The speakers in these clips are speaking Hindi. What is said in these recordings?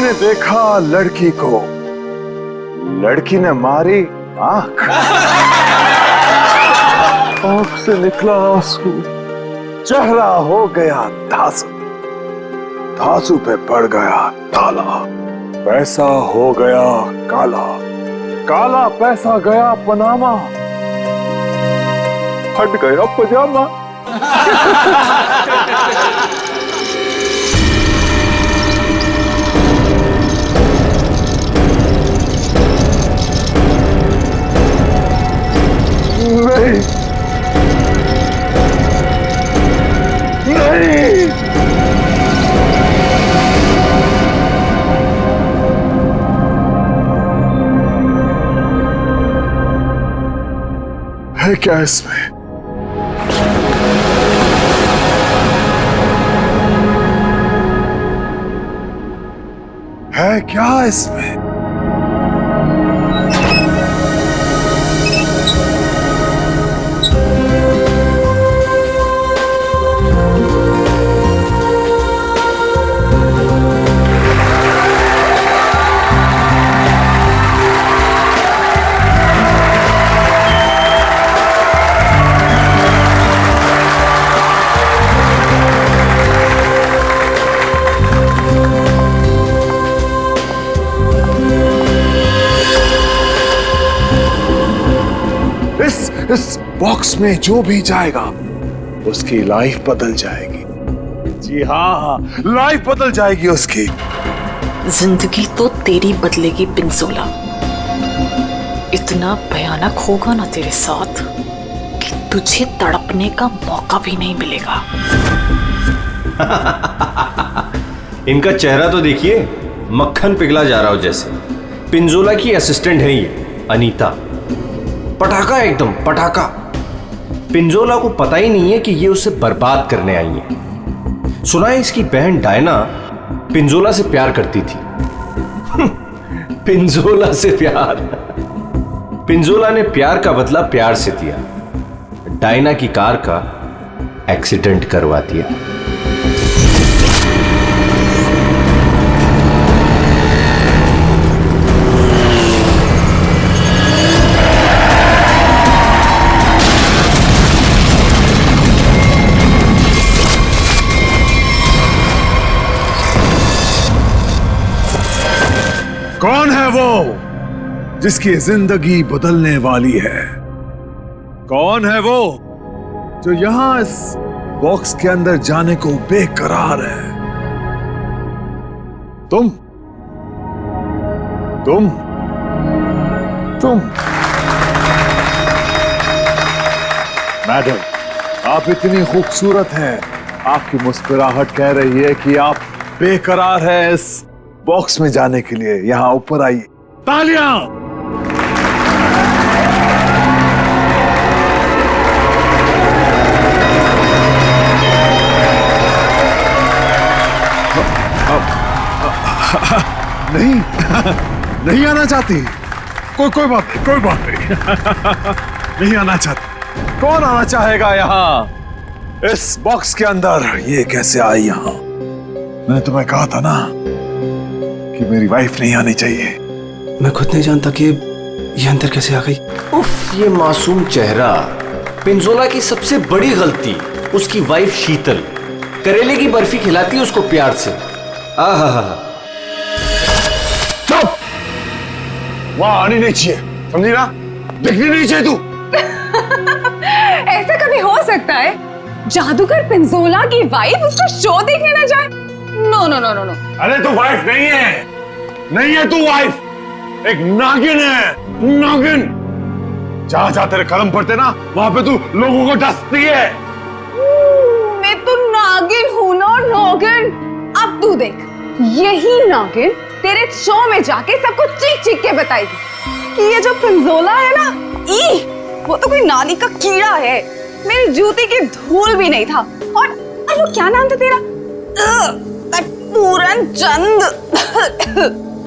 ने देखा लड़की को, लड़की ने मारी आंख, आंख से निकला आंसू, चेहरा हो गया धांसू, धांसू पे पड़ गया ताला, पैसा हो गया काला, काला पैसा गया पनामा, फट गया पजामा। नहीं, नहीं, है क्या इसमें? है क्या इसमें? इस बॉक्स में जो भी जाएगा उसकी लाइफ बदल जाएगी। जी हाँ, लाइफ बदल जाएगी उसकी। जिंदगी तो तेरी बदलेगी पिंजोला। इतना भयानक होगा ना तेरे साथ कि तुझे तड़पने का मौका भी नहीं मिलेगा। इनका चेहरा तो देखिए, मक्खन पिघला जा रहा हो जैसे। पिंजोला की असिस्टेंट है ये अनीता, पटाखा एकदम पटाखा। पिंजोला को पता ही नहीं है कि ये उसे बर्बाद करने आई है। सुना है इसकी बहन डायना पिंजोला से प्यार करती थी। पिंजोला से प्यार। पिंजोला ने प्यार का बदला प्यार से दिया, डायना की कार का एक्सीडेंट करवा दिया। कौन है वो जिसकी जिंदगी बदलने वाली है? कौन है वो जो यहां इस बॉक्स के अंदर जाने को बेकरार है? तुम मैडम, आप इतनी खूबसूरत हैं, आपकी मुस्कुराहट कह रही है कि आप बेकरार हैं इस बॉक्स में जाने के लिए। यहां ऊपर आइए। तालियां! नहीं, नहीं आना चाहती। कोई बात नहीं। नहीं आना चाहती। कौन आना चाहेगा यहां इस बॉक्स के अंदर? ये कैसे आई यहां? मैंने तुम्हें कहा था ना कि मेरी वाइफ नहीं आनी चाहिए। मैं खुद नहीं जानता कि ये अंदर कैसे आ गई। उफ, ये मासूम चेहरा। पिंजोला की सबसे बड़ी गलती उसकी वाइफ शीतल करेले की बर्फी खिलाती है उसको प्यार से। आहा, चुप! वहां आनी नहीं चाहिए, समझी ना? दिखनी नहीं चाहिए तू। ऐसा कभी हो सकता है जादूगर पिंजोला की वाइफ उसका शो देखने ना जाए? No no no no no. अरे तू वाइफ नहीं है, नहीं है तू वाइफ, एक नागिन है, नागिन। जहां जहां तेरे कदम पड़ते ना वहां पे तू लोगों को डसती है। मैं तो नागिन हूं ना, नागिन। अब तू देख, यही नागिन तेरे शो में जाके सबको चीख चीख के बताएगी कि ये जो पिंजोला है ना, वो तो कोई नाली का कीड़ा है, मेरी जूती की धूल भी नहीं था। और वो क्या नाम था तेरा? पूरन चंद।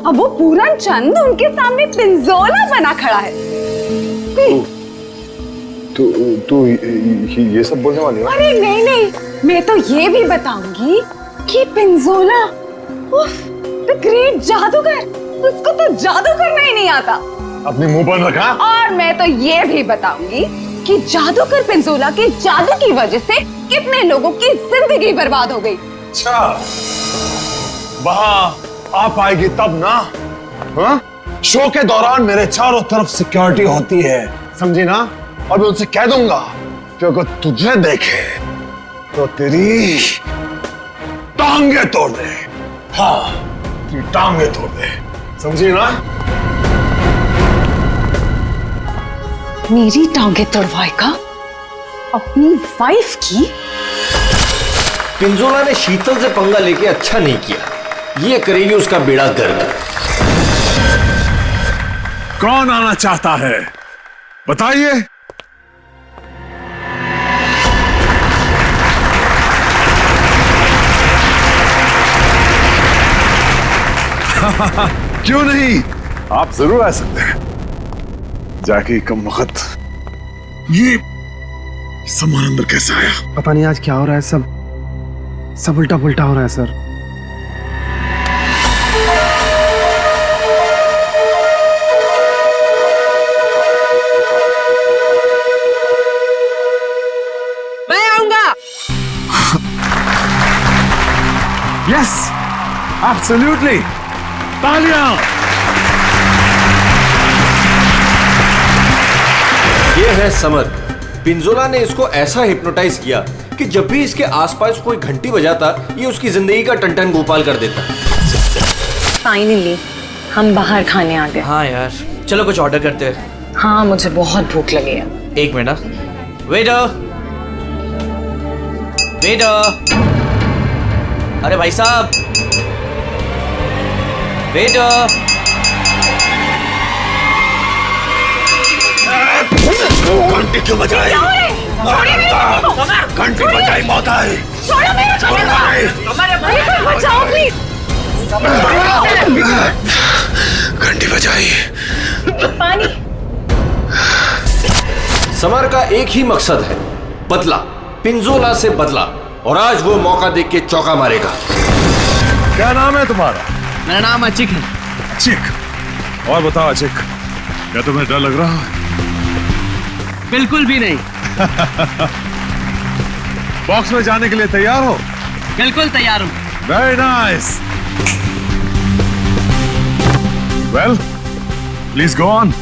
अब वो पूरन चंद उनके सामने पिंजोला बना खड़ा है। तू ये सब बोलने वाली है? अरे नहीं, मैं तो ये भी बताऊंगी कि पिंजोला उफ द ग्रेट जादूगर, उसको तो जादू करना ही नहीं आता। अपने मुंह पर रखा। और मैं तो ये भी बताऊंगी कि जादूगर पिंजोला के जादू की वजह से कितने लोगों की जिंदगी बर्बाद हो गई। अच्छा, वहां आप आएगी तब ना। हाँ? शो के दौरान मेरे चारों तरफ सिक्योरिटी होती है, समझी ना? और मैं उनसे कह दूंगा कि अगर तुझे देखे तो तेरी टांगे तोड़ दे। हाँ, तेरी टांगे तोड़ दे, समझी ना? मेरी टांगे तोड़वाएगा अपनी वाइफ की? पिंजोला ने शीतल से पंगा लेके अच्छा नहीं किया, ये करेगी उसका बेड़ा गर्क। कौन आना चाहता है बताइए। क्यों नहीं, आप जरूर आ सकते हैं। जाके कम वक्त ये सामान अंदर कैसे आया? पता नहीं आज क्या हो रहा है, सब उल्टा पुल्टा हो रहा है सर। मैं आऊंगा। यस, एब्सोल्युटली, तालियां। ये है समर। पिंजोला ने इसको ऐसा हिप्नोटाइज किया कि जब भी इसके आसपास कोई घंटी बजाता, ये उसकी जिंदगी का टन-टन गोपाल कर देता। फाइनली हम बाहर खाने आ गए। हाँ यार, चलो कुछ ऑर्डर करते हैं। हाँ, मुझे बहुत भूख लगी है। एक मिनट। वेटर, वेटर, अरे भाई साहब, वेटर। घंटी क्यों बजाई? घंटी बजाई मौत आई। बचाओ प्लीज। घंटी बजाई। पानी। समर का एक ही मकसद है, बदला, पिंजोला से बदला, और आज वो मौका देख के चौका मारेगा। क्या नाम है तुम्हारा? मेरा नाम अचिक है। अचिक। और बताओ अचिक, क्या तुम्हें डर लग रहा है? बिल्कुल भी नहीं। बॉक्स में जाने के लिए तैयार हो? बिल्कुल तैयार हूँ। Very nice. Well, please go on.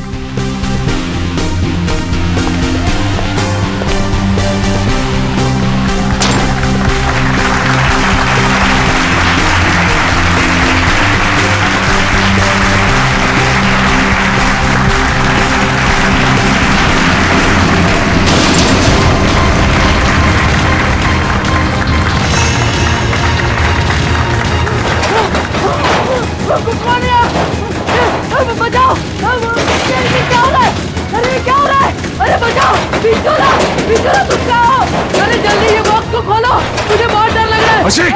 बचाओ! क्या हो रहा है? अरे क्या हो रहा है? अरे बचाओ! पिंजोला! पिंजोला तुम कहाँ हो? अरे जल्दी ये बॉक्स को खोलो, मुझे बहुत डर लग रहा है। अशिक,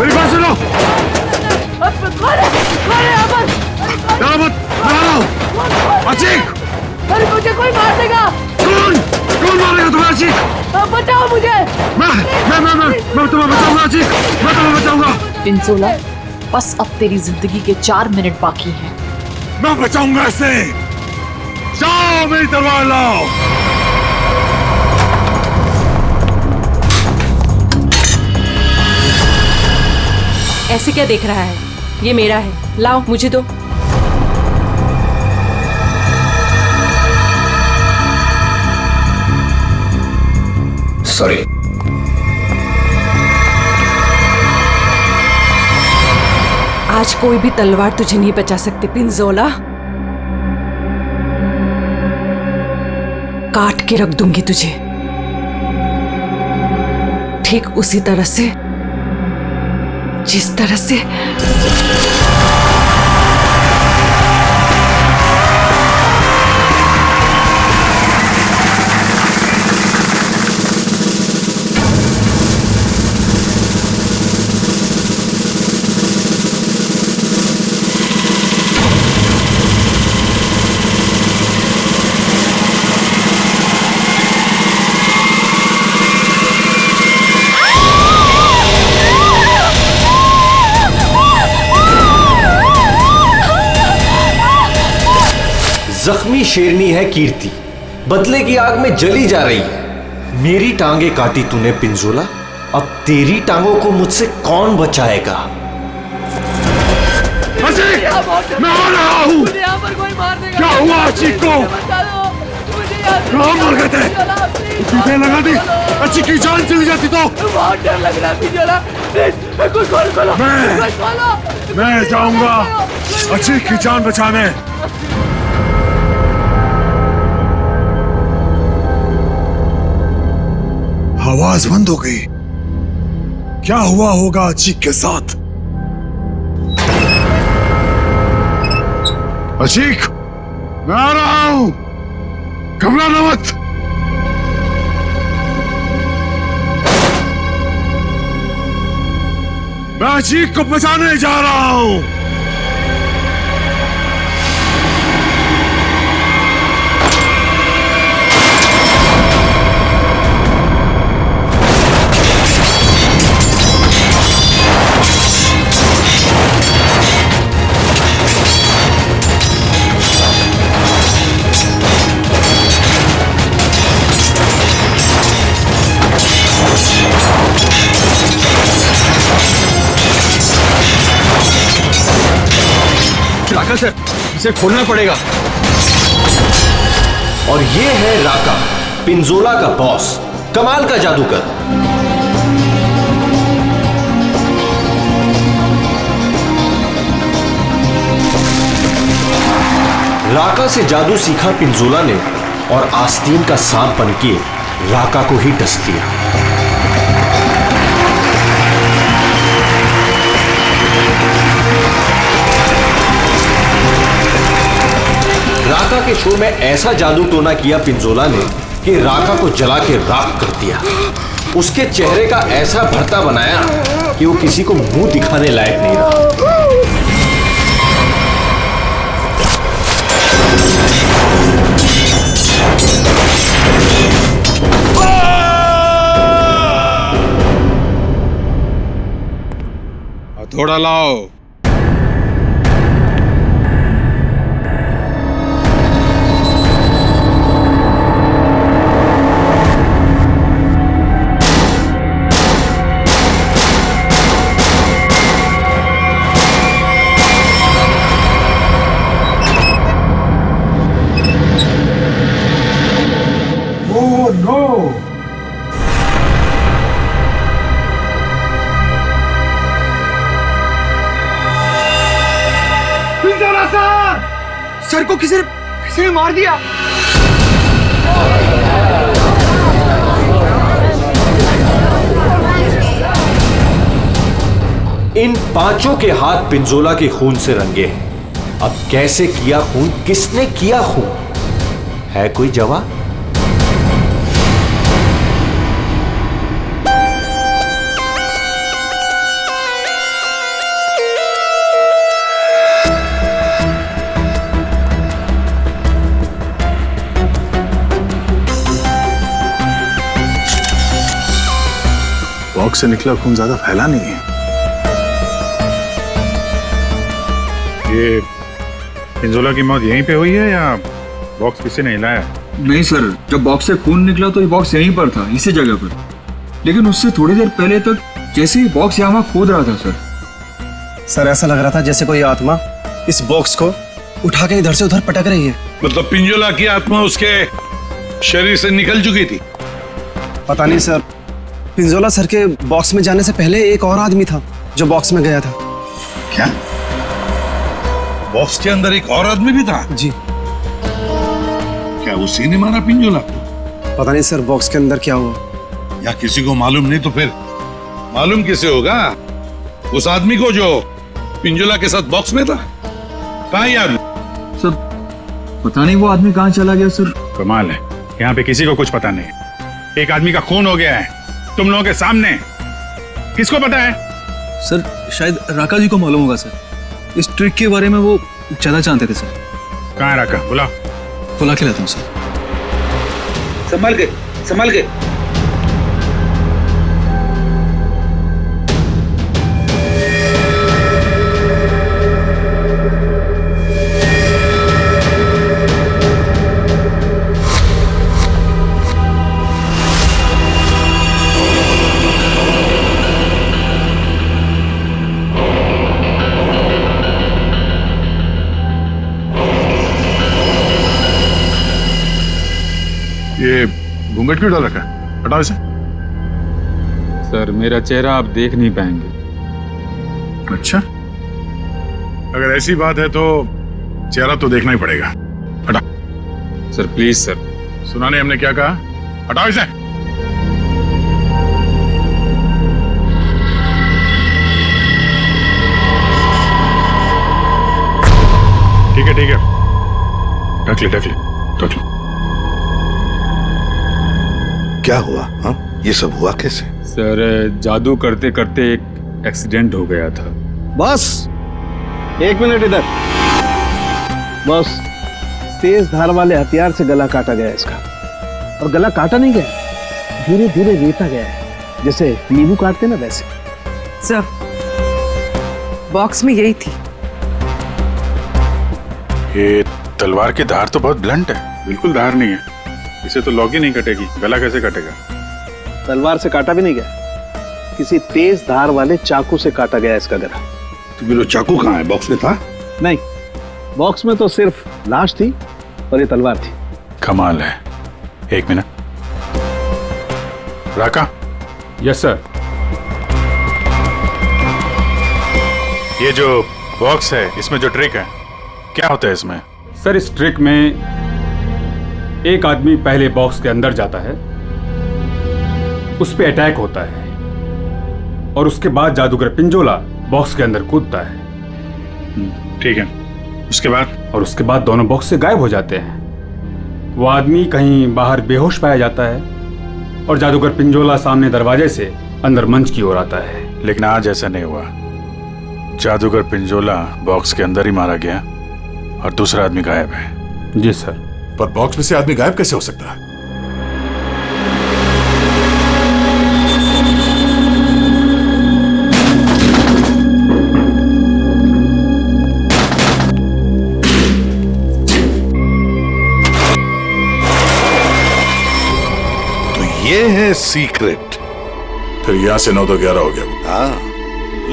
मेरी बात सुनो। खोले अमर! डरो मत, डरो। अशिक! अरे मुझे कोई मार देगा। कौन मारेगा तुम्हें अशिक? बचाओ मुझे। मैं तुम्हें बचाऊंगा अशिक, मैं तुम्हें बचाऊंगा। पिंजोला, बस अब तेरी जिंदगी के 4 मिनट बाकी हैं। मैं बचाऊंगा इसे। जाओ मेरी तलवार लाओ। ऐसे क्या देख रहा है? ये मेरा है, लाओ मुझे दो। सॉरी। आज कोई भी तलवार तुझे नहीं बचा सकती पिंजोला। काट के रख दूंगी तुझे, ठीक उसी तरह से जिस तरह से जख्मी शेरनी है कीर्ति, बदले की आग में जली जा रही है। मेरी टांगे काटी तूने पिंजोला, अब तेरी टांगों को मुझसे कौन बचाएगा? अजीक, मैं आ रहा हूँ। क्या हुआ अजीक को? कहाँ मर गए थे? टीके लगा दी, अजीक की जान चली जाती तो। बहुत डर लग रहा है पिंजोला, प्लीज कुछ खोलो। मैं जाऊंगा अजीक की जान बचाने। आवाज बंद हो गई। क्या हुआ होगा अजीक के साथ? अजीक, मैं आ रहा हूं, घबराना मत। मैं अजीक को बचाने जा रहा हूं। राका सर, इसे खोलना पड़ेगा। और ये है राका, पिंजोला का बॉस, कमाल का जादूगर। राका से जादू सीखा पिंजोला ने और आस्तीन का सांप बनके राका को ही डस लिया। राका के शो में ऐसा जादू टोना किया पिंजोला ने कि राका को जला के राख कर दिया। उसके चेहरे का ऐसा भरता बनाया कि वो किसी को मुंह दिखाने लायक नहीं रहा। हथौड़ा लाओ। सर को किसी ने मार दिया। इन पांचों के हाथ पिंजोला के खून से रंगे हैं। अब कैसे किया खून, किसने किया खून, है कोई जवाब? बॉक्स से निकला खून ज्यादा फैला नहीं है। ये पिंजोला की मौत यहीं पे हुई है या बॉक्स किसी ने हिलाया? नहीं सर, जब बॉक्स से खून निकला तो ये बॉक्स यहीं पर था, इसी जगह पर। लेकिन उससे थोड़ी देर पहले तक जैसे ही बॉक्स यहाँ खोद रहा था सर ऐसा लग रहा था जैसे कोई आत्मा इस बॉक्स को उठा के इधर से उधर पटक रही है। मतलब पिंजोला की आत्मा उसके शरीर से निकल चुकी थी? पता नहीं सर, पिंजोला सर के बॉक्स में जाने से पहले एक और आदमी था जो बॉक्स में गया था। क्या बॉक्स के अंदर एक और आदमी भी था? जी। क्या उसी ने मारा पिंजोला को? पता नहीं सर बॉक्स के अंदर क्या हुआ। या किसी को मालूम नहीं तो फिर मालूम किसे होगा? उस आदमी को जो पिंजोला के साथ बॉक्स में था। कहाँ ये आदमी? सर पता नहीं वो आदमी कहाँ चला गया सर। कमाल है, यहाँ पे किसी को कुछ पता नहीं। एक आदमी का खून हो गया है तुम लोगों के सामने, किसको पता है? सर शायद राका जी को मालूम होगा सर, इस ट्रिक के बारे में वो ज्यादा जानते थे सर। कहाँ है राका? बुला के लाता हूँ सर। संभल के, संभल के। घूंघट क्यों डाल रखा है? हटाओ इसे। सर मेरा चेहरा आप देख नहीं पाएंगे। अच्छा, अगर ऐसी बात है तो चेहरा तो देखना ही पड़ेगा। हटा। Sir please sir. सुना नहीं हमने क्या कहा? हटाओ इसे। ठीक है ठीक है, ढक ले ढक ले ढक ले। क्या हुआ? हाँ, ये सब हुआ कैसे? सर जादू करते करते एक एक्सीडेंट हो गया था। बॉस, 1 मिनट इधर। बॉस, तेज धार वाले हथियार से गला काटा गया इसका। और गला काटा नहीं गया, धीरे धीरे रेता गया है, जैसे नींबू काटते ना वैसे। सर, बॉक्स में यही थी। ये तलवार की धार तो बहुत ब्लंट है। बिल्कुल धार नहीं है, इसे तो लॉक ही नहीं कटेगी, गला कैसे कटेगा? तलवार से काटा भी नहीं गया, किसी तेज धार वाले चाकू से काटा गया इसका गला। तो फिर वो चाकू कहाँ है? बॉक्स में था? नहीं, बॉक्स में तो सिर्फ लाश थी और ये तलवार थी। कमाल है। 1 मिनट। राका। Yes sir. ये जो बॉक्स है, इसमें जो ट्रिक है, क्या होता है इसमें? सर इस ट्रिक में एक आदमी पहले बॉक्स के अंदर जाता है, उस पे अटैक होता है और उसके बाद जादूगर पिंजोला बॉक्स के अंदर कूदता है। ठीक है, उसके बाद? और उसके बाद दोनों बॉक्स से गायब हो जाते हैं। वो आदमी कहीं बाहर बेहोश पाया जाता है और जादूगर पिंजोला सामने दरवाजे से अंदर मंच की ओर आता है। लेकिन आज ऐसा नहीं हुआ। जादूगर पिंजोला बॉक्स के अंदर ही मारा गया और दूसरा आदमी गायब है। जी सर। पर बॉक्स में से आदमी गायब कैसे हो सकता है? तो ये है सीक्रेट। फिर यहाँ से 9 तो 11 हो गया। हाँ,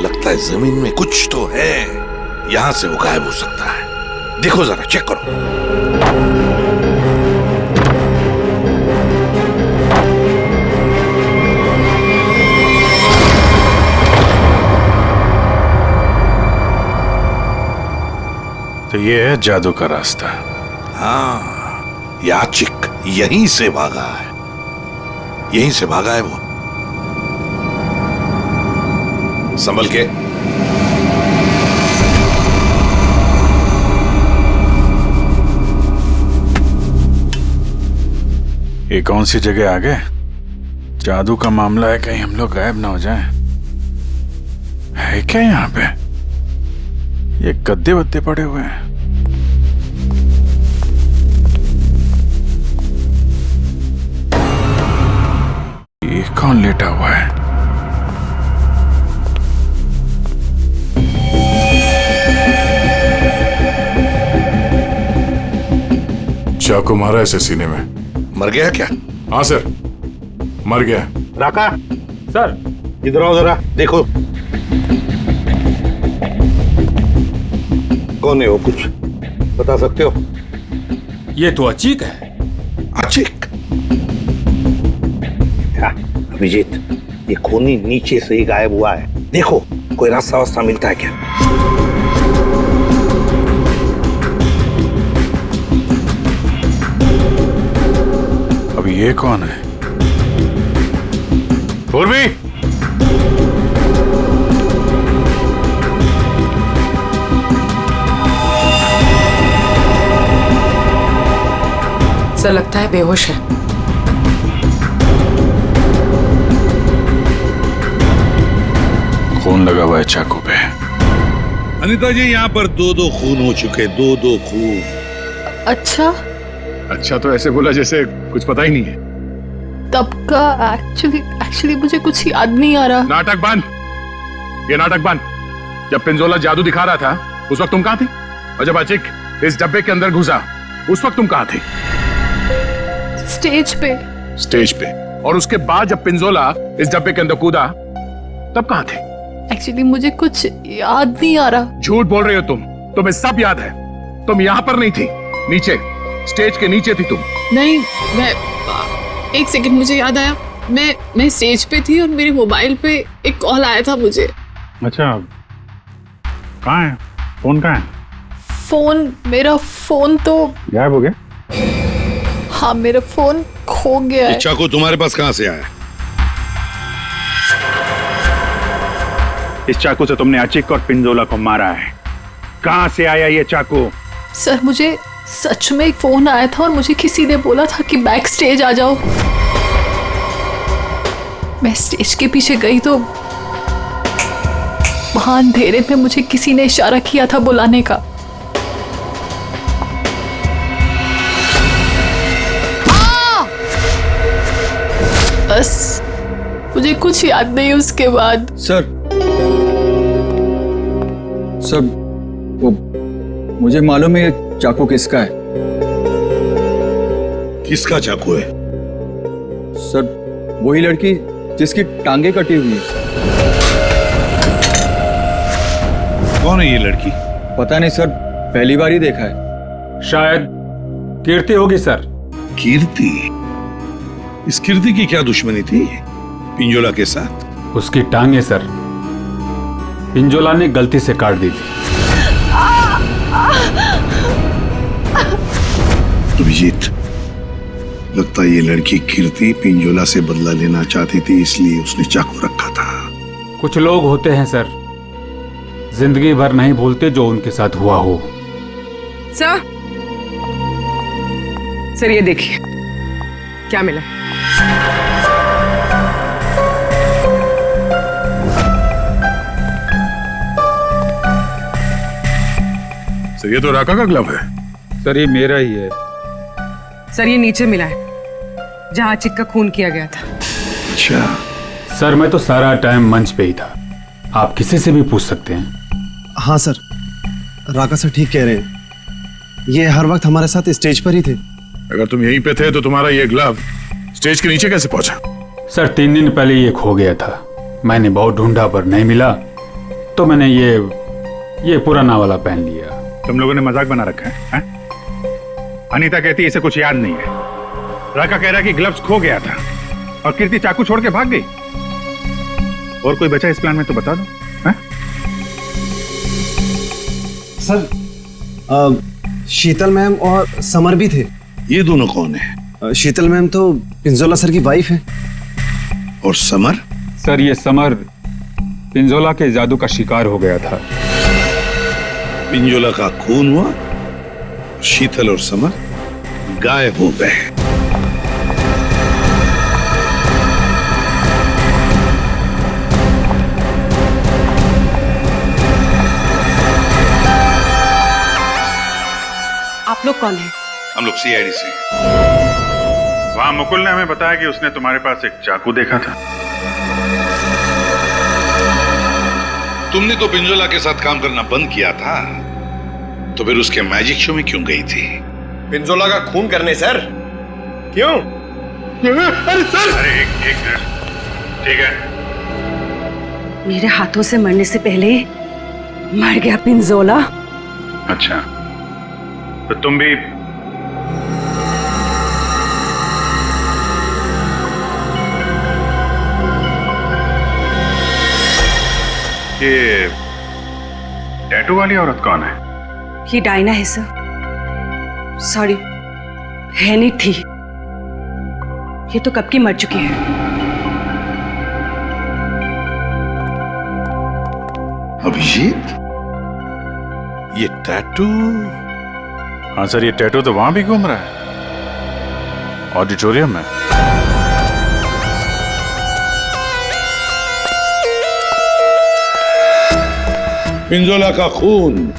लगता है जमीन में कुछ तो है, यहां से वो गायब हो सकता है। देखो जरा, चेक करो। तो ये है जादू का रास्ता। हाँ, याचिक यहीं से भागा है, यहीं से भागा है वो। संभल के। ये कौन सी जगह आ गए? जादू का मामला है, कहीं हम लोग गायब ना हो जाएं। है क्या यहाँ पे? ये गद्दे वद्दे पड़े हुए हैं। ये कौन लेटा हुआ है? चाकू मारा ऐसे सीने में। मर गया क्या? हाँ सर, मर गया। राका, सर इधर आओ जरा, देखो। कौन है वो, कुछ बता सकते हो? ये तो अचीक है। अचीक? क्या अभिजीत, ये खूनी नीचे से ही गायब हुआ है। देखो कोई रास्ता वास्ता मिलता है क्या? अभी ये कौन है? पूर्वी, सर लगता है बेहोश है। खून लगा हुआ है चाकू पे। अनीता जी, यहाँ पर 2-2 खून हो चुके, 2-2 खून। अच्छा, अच्छा तो ऐसे बोला जैसे कुछ पता ही नहीं है। तब का एक्चुअली मुझे कुछ याद नहीं आ रहा। नाटक बंद, ये नाटक बंद। जब पिंजोला जादू दिखा रहा था उस वक्त तुम कहाँ थी? और जब अचिक इस डब्बे के अंदर घुसा उस वक्त तुम कहाँ थी? स्टेज पे। स्टेज पे। और उसके बाद जब पिंजोला इस डब्बे के अंदर कूदा तब कहाँ थे? एक्चुअली मुझे कुछ याद नहीं आ रहा। झूठ बोल रहे हो तुम, तुम्हें सब याद है। तुम यहाँ पर नहीं थी, नीचे स्टेज के नीचे थी तुम। नहीं, एक सेकंड, मुझे याद आया, मैं स्टेज पे थी और मेरे मोबाइल पे एक कॉल आया था मुझे। अच्छा, कहाँ है फोन? कहाँ है मेरा फोन तो गायब हो गया? हाँ, मेरा फोन खो गया है। चाकू तुम्हारे पास कहाँ से आया? इस चाकू से तुमने अचिक और पिंजोला को मारा है। कहाँ से आया ये चाकू? सर, मुझे सच में एक फोन आया था और मुझे किसी ने बोला था कि बैक स्टेज आ जाओ। मैं स्टेज के पीछे गई तो वहां अंधेरे में मुझे किसी ने इशारा किया था बुलाने का। बस मुझे कुछ याद नहीं उसके बाद। सर वो मुझे मालूम है ये चाकू किसका है। किसका चाकू है? सर, वही लड़की जिसकी टांगे कटी हुई है। कौन है ये लड़की? पता नहीं सर, पहली बार ही देखा है। शायद कीर्ति होगी सर। कीर्ति? इस कीर्ति की क्या दुश्मनी थी पिंजोला के साथ? उसकी टांगे सर पिंजोला ने गलती से काट दी थी। अभिजीत, लगता है ये लड़की कीर्ति पिंजोला से बदला लेना चाहती थी, इसलिए उसने चाकू रखा था। कुछ लोग होते हैं सर, जिंदगी भर नहीं भूलते जो उनके साथ हुआ हो। सर ये देखिए क्या मिला। सर, ये तो राका का ग्लव है। सर, ये मेरा ही है। सर, ये नीचे मिला है जहां अचिक का खून किया गया था। अच्छा सर, मैं तो सारा टाइम मंच पे ही था, आप किसी से भी पूछ सकते हैं। हाँ सर, राका सर ठीक कह रहे हैं, ये हर वक्त हमारे साथ स्टेज पर ही थे। अगर तुम यहीं पे थे तो तुम्हारा ये ग्लव स्टेज के नीचे कैसे पहुंचा? सर, 3 दिन पहले ये खो गया था, मैंने बहुत ढूंढा पर नहीं मिला, तो मैंने ये पुराना वाला पहन लिया। तुम लोगों ने मजाक बना रखा है? अनीता कहती है इसे कुछ याद नहीं है, राका कह रहा है कि ग्लव्स खो गया था और कीर्ति चाकू छोड़ के भाग गई। और कोई बचा इस प्लान में तो बता दो। सर, शीतल मैम और समर भी थे। ये दोनों कौन है? शीतल मैम तो पिंजोला सर की वाइफ है। और समर? सर, ये समर पिंजोला के जादू का शिकार हो गया था। पिंजोला का खून हुआ, शीतल और समर गायब हो गए। आप लोग कौन हैं? हम लोग सीआईडी से। वहां मुकुल ने हमें बताया कि उसने तुम्हारे पास एक चाकू देखा था। तुमने तो पिंजोला के साथ काम करना बंद किया था, तो फिर उसके मैजिक शो में क्यों गई थी? पिंजोला का खून करने सर। क्यों? अरे सर! अरे एक ठीक है। मेरे हाथों से मरने से पहले मर गया पिंजोला। अच्छा, तो तुम भी ये टैटू वाली औरत कौन है? ये डायना है सर। सॉरी, है नहीं थी, ये तो कब की मर चुकी है। अभिजीत, ये टैटू? हाँ सर, ये टैटू तो वहां भी घूम रहा है, ऑडिटोरियम में। पिंजोला का खून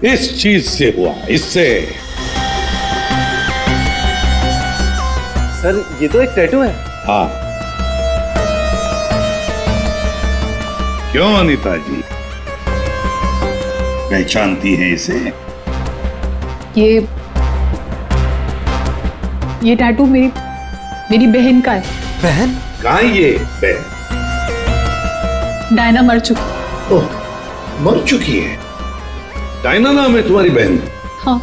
इस चीज से हुआ, इससे। सर, ये तो एक टैटू है। हाँ, क्यों अनीता जी, पहचानती हैं इसे? ये टैटू मेरी बहन का है। बहन? कहाँ है ये बहन? डायना मर चुकी। ओह, मर चुकी है? डायना नाम है तुम्हारी बहन? हाँ।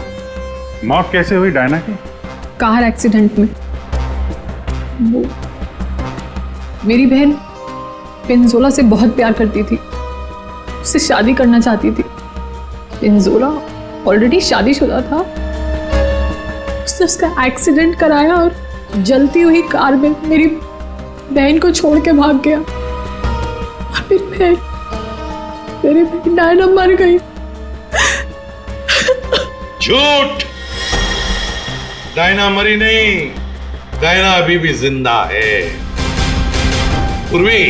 मौत कैसे हुई डायना की? कार एक्सीडेंट में। वो मेरी बहन पिंजोला से बहुत प्यार करती थी, उससे शादी करना चाहती थी। पिंजोला ऑलरेडी शादीशुदा था। उसने उसका एक्सीडेंट कराया और जलती हुई कार में मेरी बहन को छोड़ के भाग गया। और फिर मेरी बहन डायना मर गई। झूठ! डायना मरी नहीं, डायना अभी भी जिंदा है। पूर्वी,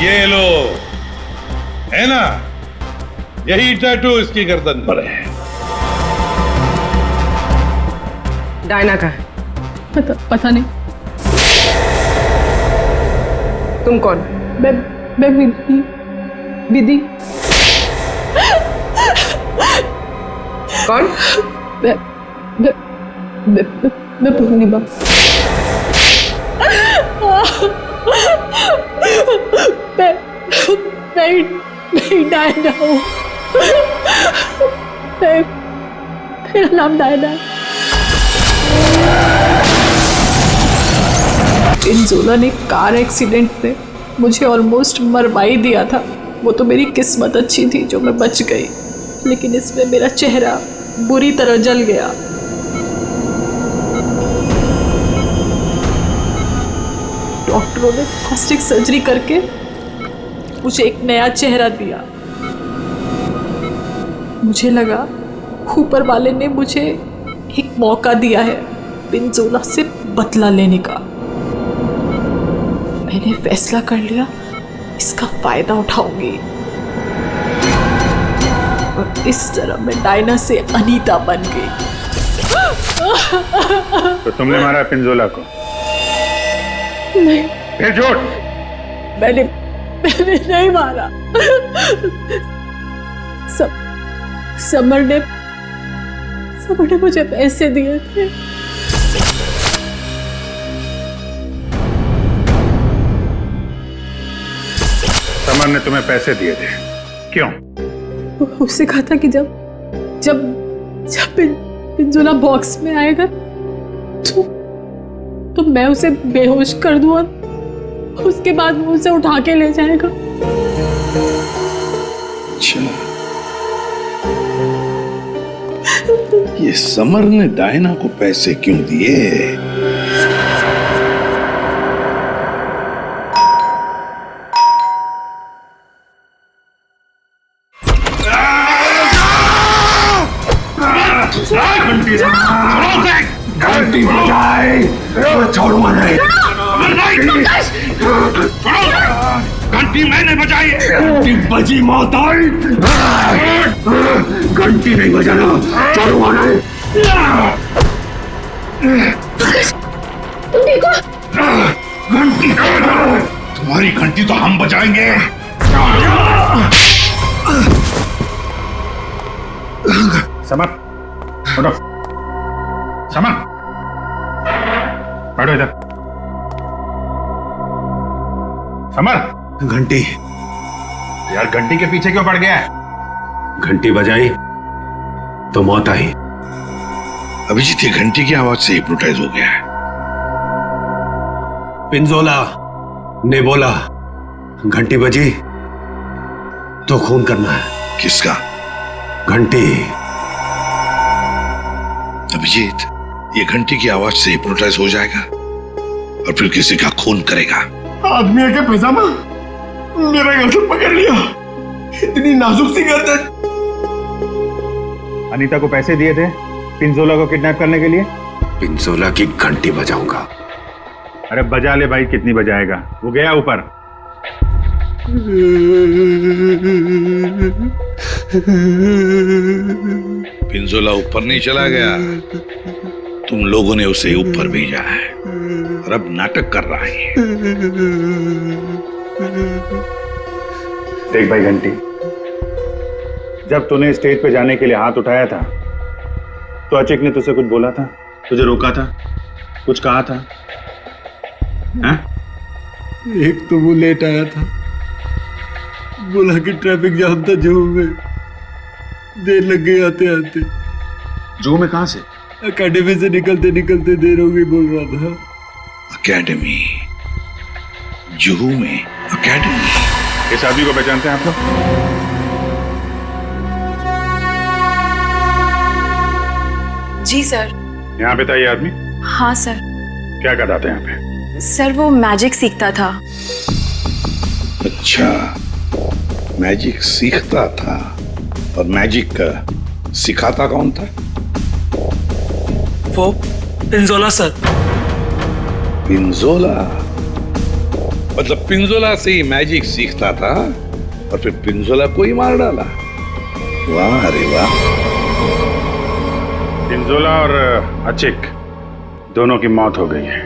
ये लो, है ना, यही टैटू इसकी गर्दन पर है। डायना का है? पता नहीं। तुम कौन? मैं विधि। कौन? मैं पूर्णिमा। मैं डायना हूँ। मेरा नाम डायना है। पिंजोला ने कार एक्सीडेंट में मुझे ऑलमोस्ट मरवा ही दिया था। वो तो मेरी किस्मत अच्छी थी जो मैं बच गई, लेकिन इसमें मेरा चेहरा बुरी तरह जल गया। डॉक्टरों ने प्लास्टिक सर्जरी करके मुझे एक नया चेहरा दिया। मुझे लगा ऊपर वाले ने मुझे एक मौका दिया है पिंजोला से बदला लेने का। मैंने फैसला कर लिया, इसका फायदा उठाऊंगी और इस तरह मैं डायना से अनीता बन गई। तो तुमने मारा पिंजोला को? नहीं। फिर झूठ? मैंने नहीं मारा। समर ने मुझे पैसे दिए थे। समर ने तुम्हें पैसे दिए थे? क्यों? उससे कहा था कि जब पिंजोला बॉक्स में आएगा तो मैं उसे बेहोश कर दूं और उसके बाद वो उसे उठा के ले जाएगा। अच्छा, ये समर ने डायना को पैसे क्यों दिए? घंटी बजाए, छोड़ूंगा नहीं। घंटी मैंने बजाई, घंटी बजी मौत आई। घंटी नहीं बजाना, छोड़ूंगा नहीं। तुम ठीक हो? घंटी तुम्हारी घंटी तो हम बजाएंगे। समर, उठो। समर, बैठो इधर। समर, घंटी यार घंटी के पीछे क्यों पड़ गया है? घंटी बजाई तो मौत आई। अभिजीत ये घंटी की आवाज से हिप्नोटाइज हो गया है। पिंजोला ने बोला घंटी बजी तो खून करना है। किसका? घंटी। अभिजीत ये घंटी की आवाज से हिप्नोटाइज हो जाएगा और फिर किसी का खून करेगा। आदमी के पैजामा मेरा गर्दन पकड़ लिया, इतनी नाजुक सी गर्दन। अनीता को पैसे दिए थे पिंजोला को किडनैप करने के लिए? पिंजोला की घंटी बजाऊंगा। अरे बजा ले भाई, कितनी बजाएगा? वो गया ऊपर। पिंजोला ऊपर नहीं चला गया, तुम लोगों ने उसे ऊपर भेजा है और अब नाटक कर रहा है। देख भाई घंटी, जब तूने स्टेज पे जाने के लिए हाथ उठाया था तो अचिक ने तुझसे कुछ बोला था? तुझे रोका था, कुछ कहा था? हैं? एक तो वो लेट आया था, बोला कि ट्रैफिक जाम था जू में, देर लग गई आते आते। जू में कहां से? एकेडमी से निकलते निकलते देर हो गई बोल रहा था। एकेडमी? जुहू में एकेडमी? इस आदमी को पहचानते हैं आप लोग? जी सर। यहाँ पे था ये आदमी? हाँ सर। क्या करता था यहाँ पे? सर वो मैजिक सीखता था। अच्छा, मैजिक सीखता था। और मैजिक सिखाता कौन था? वो पिंजोला सर। पिंजोला? मतलब पिंजोला से ही मैजिक सीखता था और फिर पिंजोला को ही मार डाला? वाह रे वाह। पिंजोला और अचिक दोनों की मौत हो गई है,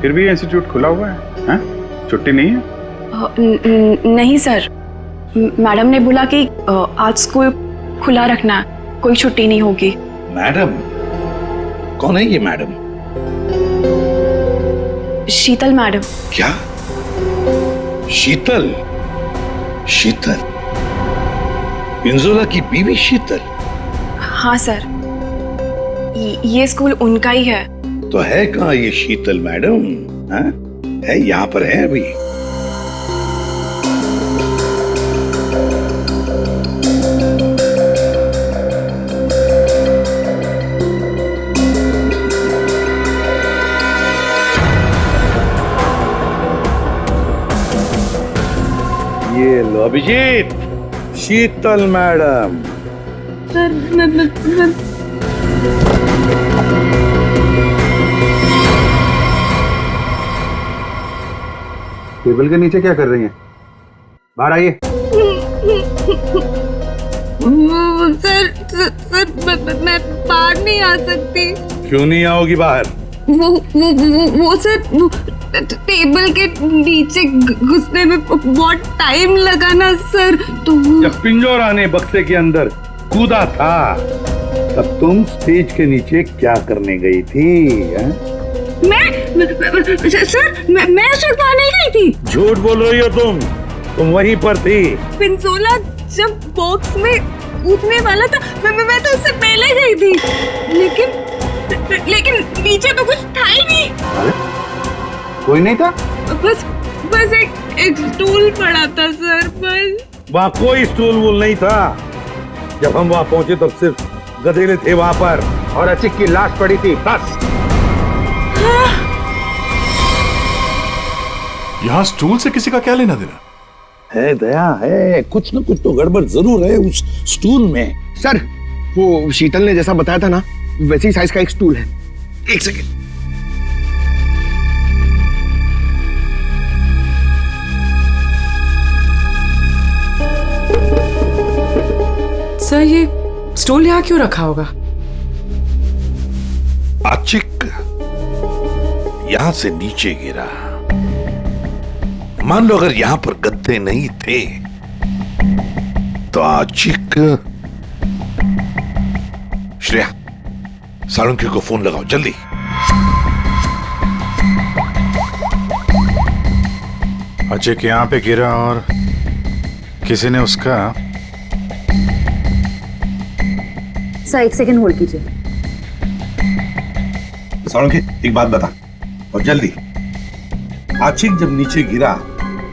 फिर भी इंस्टीट्यूट खुला हुआ है, हैं? छुट्टी नहीं है? नहीं सर, मैडम ने बोला कि आज स्कूल खुला रखना है, कोई छुट्टी नहीं होगी। मैडम? कौन है ये मैडम? शीतल मैडम। क्या? शीतल? शीतल? पिंजोला की बीवी शीतल? हाँ सर, ये स्कूल उनका ही है। तो है कहाँ ये शीतल मैडम? है यहाँ पर है अभी? ये लो अभिजीत, शीतल मैडम। टेबल के नीचे क्या कर रही हैं? बाहर आइए। सर मैं बाहर नहीं आ सकती। क्यों नहीं आओगी बाहर? वो सर टेबल के नीचे घुसने में बहुत टाइम लगा ना सर, तो जब पिंजोरा ने बक्से के अंदर कूदा था तब तुम स्टेज के नीचे क्या करने गई थी? मैं उस वक्त वहाँ नहीं गई थी। झूठ बोल रही हो तुम वहीं पर थी। पिंजोला जब बॉक्स में कूदने वाला था मैं तो उससे पहले गई थी, लेकिन नीचे तो कुछ था ही नहीं। अरे? कोई नहीं था? बस एक स्टूल पड़ा था सर, बस। वहाँ कोई स्टूल वूल नहीं था। जब हम वहाँ पहुंचे तब सिर्फ गधेले थे वहाँ पर और अचिक की लाश पड़ी थी, बस। यहाँ स्टूल से किसी का क्या लेना देना? है दया, है कुछ न कुछ तो गड़बड़ जरूर है उस स्टूल में। सर, वो शीतल ने जैसा बताया था ना, वैसे ही साइज का एक स्टूल है। एक सेकेंड। सर, ये स्टूल यहाँ क्यों रखा होगा? अचिक यहां से नीचे गिरा। मान लो अगर यहां पर गद्दे नहीं थे तो अचिक। श्रेया, सालुंके को फोन लगाओ जल्दी। अचिक यहाँ पे गिरा और किसी ने उसका। सर, एक सेकंड होल्ड कीजिए। सालुंके, एक बात बता और जल्दी। आशिक जब नीचे गिरा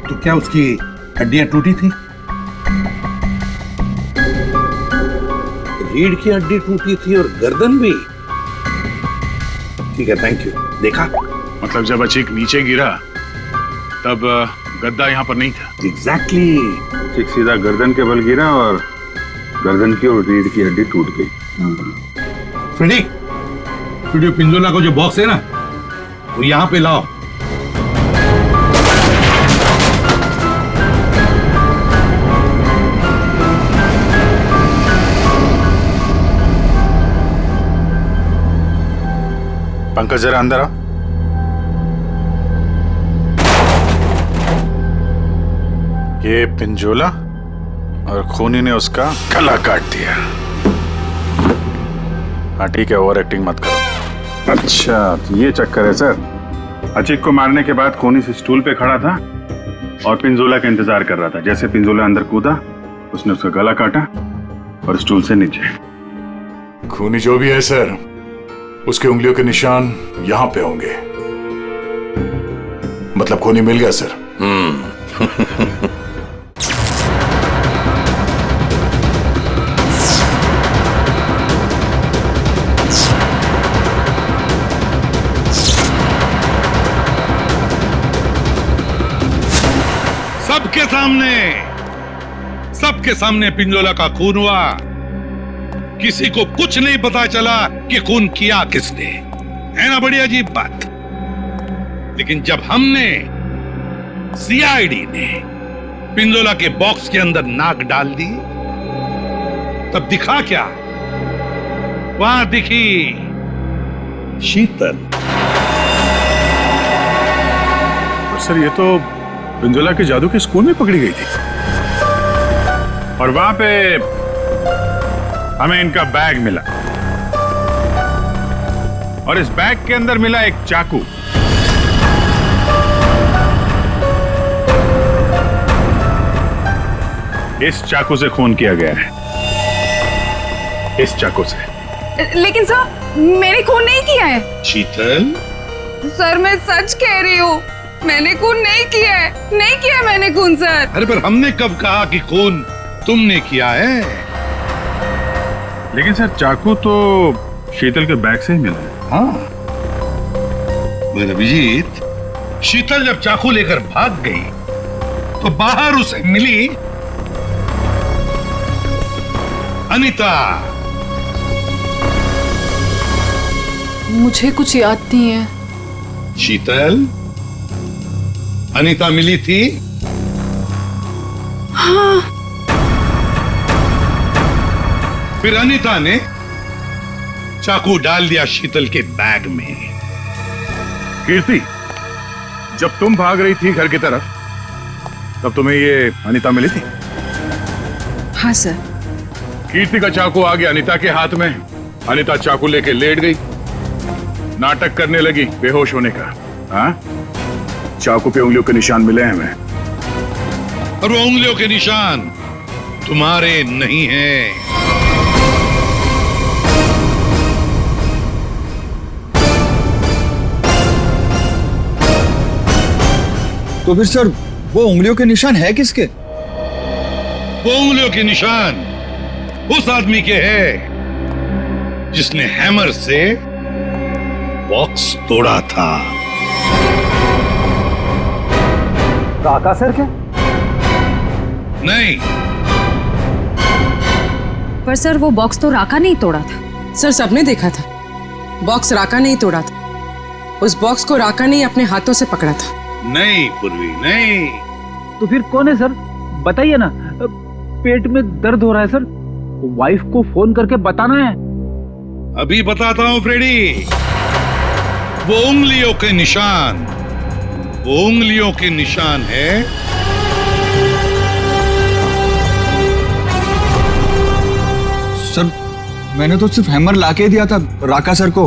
तो क्या उसकी हड्डियां टूटी थी? रीढ़ की हड्डी टूटी थी और गर्दन भी। ठीक है, थैंक यू। देखा? मतलब जब अचिक नीचे गिरा तब गद्दा यहाँ पर नहीं था। एग्जैक्टली। अचिक सीधा गर्दन के बल गिरा और गर्दन की और रीढ़ की हड्डी टूट गई। फ्रेडी, पिंजोला को जो बॉक्स है ना, वो यहाँ पे लाओ। पंकज, जरा अंदर आओ। ये पिंजोला और खूनी ने उसका गला काट दिया। हाँ ठीक है, ओवर एक्टिंग मत करो। अच्छा तो ये चक्कर है सर। अचिक को मारने के बाद खूनी से स्टूल पे खड़ा था और पिंजोला का इंतजार कर रहा था। जैसे पिंजोला अंदर कूदा, उसने उसका गला काटा और स्टूल से नीचे। खूनी जो भी है सर, उसके उंगलियों के निशान यहां पे होंगे। मतलब खूनी मिल गया सर। सबके सामने पिंजोला का खून हुआ। किसी को कुछ नहीं पता चला कि खून किया किसने। है ना बड़ी अजीब बात। लेकिन जब हमने सीआईडी ने पिंजोला के बॉक्स के अंदर नाक डाल दी, तब दिखा क्या? वहां दिखी शीतल। सर ये तो पिंजोला के जादू के स्कूल में पकड़ी गई थी और वहां पे हमें इनका बैग मिला और इस बैग के अंदर मिला एक चाकू। इस चाकू से खून किया गया है, इस चाकू से। लेकिन सर मैंने खून नहीं किया है। शीतल, सर मैं सच कह रही हूँ, मैंने खून नहीं किया है, नहीं किया मैंने खून सर। अरे पर हमने कब कहा कि खून तुमने किया है? लेकिन सर चाकू तो शीतल के बैग से ही मिला है। हाँ मगर अभिजीत, शीतल जब चाकू लेकर भाग गई तो बाहर उसे मिली अनीता। मुझे कुछ याद नहीं है। शीतल, अनीता मिली थी? हाँ। फिर अनीता ने चाकू डाल दिया शीतल के बैग में। कीर्ति, जब तुम भाग रही थी घर की तरफ, तब तुम्हें ये अनीता मिली थी? हाँ सर। कीर्ति का चाकू आ गया अनीता के हाथ में। अनीता चाकू लेके लेट गई, नाटक करने लगी बेहोश होने का। हाँ, चाकू पे उंगलियों के निशान मिले हैं हमें। और वो उंगलियों के निशान तुम्हारे नहीं हैं। तो फिर सर वो उंगलियों के निशान है किसके? वो उंगलियों के निशान उस आदमी के हैं जिसने हैमर से बॉक्स तोड़ा था। राका सर क्या? नहीं। पर सर वो बॉक्स तो राका नहीं तोड़ा था। सर सबने देखा था, बॉक्स राका नहीं तोड़ा था। उस बॉक्स को राका ने अपने हाथों से पकड़ा था। नहीं पूर्वी, नहीं। तो फिर कौन है सर? बताइए ना। पेट में दर्द हो रहा है सर, वाइफ को फोन करके बताना है। अभी बताता हूं फ्रेडी। वो उंगलियों के निशान, वो उंगलियों के निशान है सर। मैंने तो सिर्फ हैमर लाके दिया था राका सर को,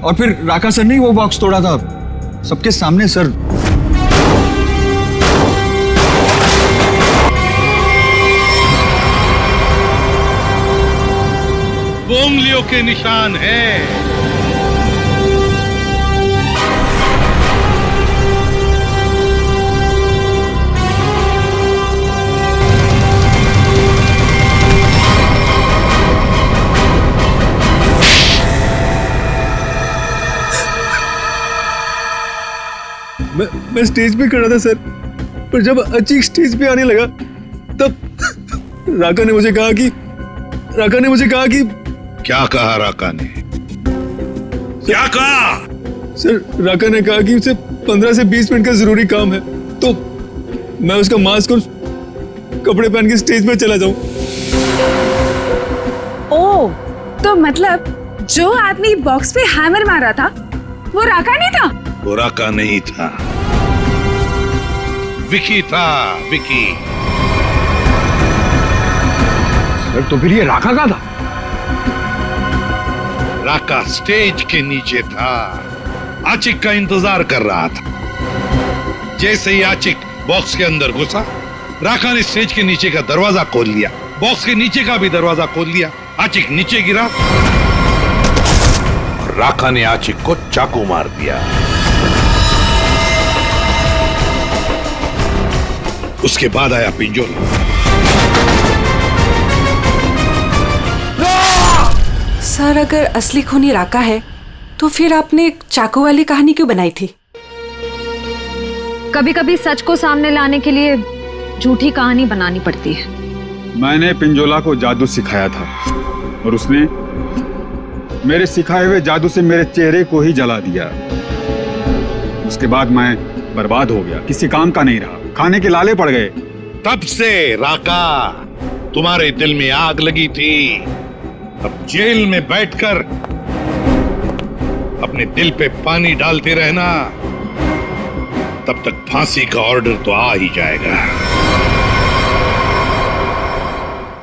और फिर राका सर ने वो बॉक्स तोड़ा था सबके सामने सर। वो उंगलियों के निशान है। मैं स्टेज पे खड़ा था सर, पर जब अचीक स्टेज पे आने लगा तब राका ने मुझे कहा कि क्या कहा राका ने? क्या कहा? सर राका ने कहा कि उसे 15 से 20 मिनट का जरूरी काम है, तो मैं उसका मास्क और कपड़े पहन के स्टेज पे चला जाऊं। ओ, तो मतलब जो आदमी बॉक्स पे हैमर मारा था वो राका नहीं था? वो राका नहीं था, विकी था, विकी। सर तो फिर ये राका का था? राका स्टेज के नीचे था, आचिक का इंतजार कर रहा था। जैसे ही आचिक बॉक्स के अंदर घुसा, राका ने स्टेज के नीचे का दरवाजा खोल लिया, बॉक्स के नीचे का भी दरवाजा खोल लिया। आचिक नीचे गिरा, राका ने आचिक को चाकू मार दिया। उसके बाद आया पिंजोला। सर, अगर असली खूनी राका है तो फिर आपने चाकू वाली कहानी क्यों बनाई थी? कभी कभी सच को सामने लाने के लिए झूठी कहानी बनानी पड़ती है। मैंने पिंजोला को जादू सिखाया था और उसने मेरे सिखाए हुए जादू से मेरे चेहरे को ही जला दिया। उसके बाद मैं बर्बाद हो गया, किसी काम का नहीं रहा, खाने के लाले पड़ गए। तब से राका तुम्हारे दिल में आग लगी थी। अब जेल में बैठकर अपने दिल पे पानी डालते रहना, तब तक फांसी का ऑर्डर तो आ ही जाएगा।